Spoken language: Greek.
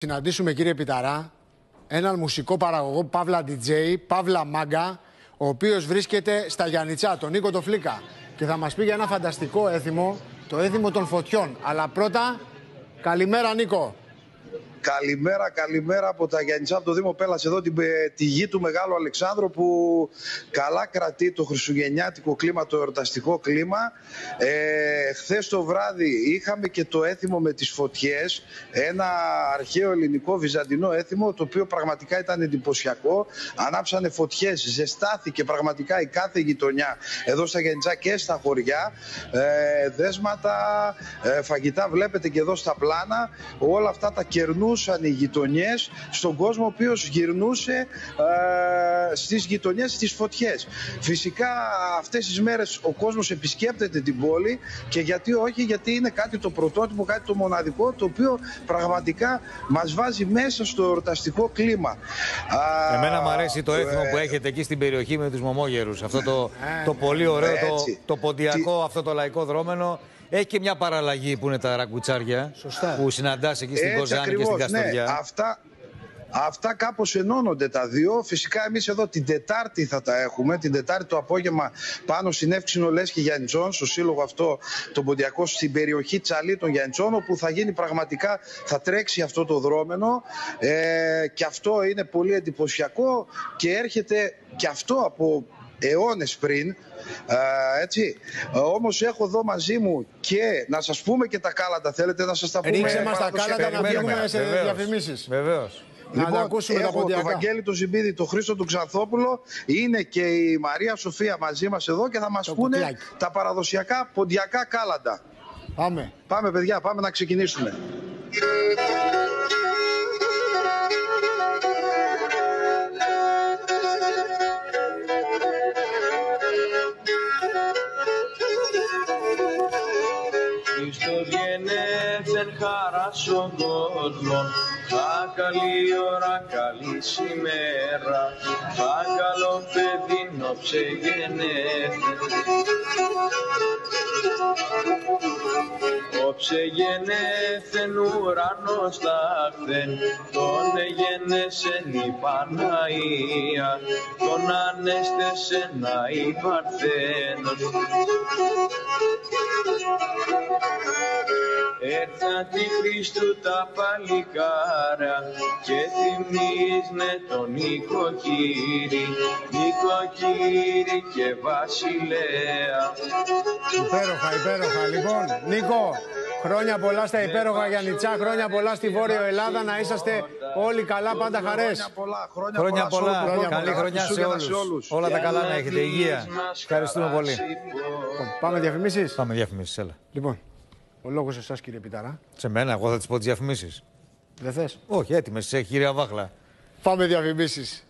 Συναντήσουμε, κύριε Πιταρά, έναν μουσικό παραγωγό, Παύλα DJ, Παύλα Μάγκα, ο οποίος βρίσκεται στα Γιαννιτσά, τον Νίκο το Φλίκα, και θα μας πει για ένα φανταστικό έθιμο, το έθιμο των φωτιών. Αλλά πρώτα, καλημέρα Νίκο. Καλημέρα από τα Γιαννιτσά, από το Δήμο Πέλλας, εδώ τη γη του Μεγάλου Αλεξάνδρου, που καλά κρατεί το χριστουγεννιάτικο κλίμα, το εορταστικό κλίμα. Χθες το βράδυ είχαμε και το έθιμο με τις φωτιές, ένα αρχαίο ελληνικό βυζαντινό έθιμο, το οποίο πραγματικά ήταν εντυπωσιακό. Ανάψανε φωτιές, ζεστάθηκε πραγματικά η κάθε γειτονιά εδώ στα Γιαννιτσά και στα χωριά. Δέσματα, φαγητά βλέπετε και εδώ στα πλάνα, όλα αυτά τα κερνούσαν οι γειτονιές στον κόσμο, ο οποίος γυρνούσε στις γειτονιές, στις φωτιές. Φυσικά αυτές τις μέρες ο κόσμος επισκέπτεται την πόλη, και γιατί όχι, γιατί είναι κάτι το πρωτότυπο, κάτι το μοναδικό, το οποίο πραγματικά μας βάζει μέσα στο εορταστικό κλίμα. Εμένα μου αρέσει το έθιμο που έχετε εκεί στην περιοχή με τους μωμόγερους. Αυτό το πολύ ωραίο, το ποντιακό, αυτό το λαϊκό δρόμενο. Έχει και μια παραλλαγή που είναι τα ραγκουτσάρια. Σωστά. Που συναντάς εκεί στην Κοζάνη ακριβώς, και στην Καστοριά. Ναι, αυτά κάπως ενώνονται τα δύο. Φυσικά εμείς εδώ την Τετάρτη θα τα έχουμε. Την Τετάρτη το απόγευμα πάνω στην Εύξηνο Λέσχη Γιαννιτσών, στο σύλλογο αυτό τον ποντιακό, στην περιοχή Τσαλή των Γιαννιτσών, όπου θα γίνει πραγματικά, θα τρέξει αυτό το δρόμενο. Και αυτό είναι πολύ εντυπωσιακό και έρχεται και αυτό από αιώνες πριν. Έτσι. Όμως έχω εδώ μαζί μου και να σας πούμε και τα κάλαντα. Θέλετε να σας τα πούμε? Ρίξε μας τα κάλαντα να βγούμε σε διαφημίσεις. Βεβαίως. Λοιπόν, έχω τον Βαγγέλη τον Ζιμπίδη, τον Χρήστο του Ξανθόπουλο, είναι και η Μαρία Σοφία μαζί μας εδώ και θα μας πούνε τα παραδοσιακά ποντιακά κάλαντα. Πάμε παιδιά, πάμε να ξεκινήσουμε. Χριστουγεννιάτικη χαρά στον κόσμο, θα καλή ώρα, καλή σημέρα, θα καλό παιδί νόψε γεννέται. Όψε γεννέθεν ουρανός τάχθεν, τον εγέννεσεν η Παναία, τον ανέστεσεν η Παρθένος. Έρθαν τη Χριστού τα παλικάρα και θυμίζνε τον νοικοκύρη, νοικοκύρη και βασιλέα. Υπέροχα. Λοιπόν, Νίκο, χρόνια πολλά στα υπέροχα Γιαννιτσά, χρόνια πολλά στη Βόρειο Ελλάδα, να είσαστε όλοι καλά, πάντα χαρές. Χρόνια πολλά. Καλή χρονιά σε όλους. Όλα τα καλά να έχετε, υγεία. Ευχαριστούμε πολύ. Πάμε διαφημίσεις. Πάμε διαφημίσεις, έλα. Λοιπόν, ο λόγος σε εσάς, κύριε Πιταρά. Σε μένα, εγώ θα τις πω τις διαφημίσεις. Δεν θες? Όχι, έτοιμες, έχει κυρία Βάχλα. Πάμε διαφημίσεις.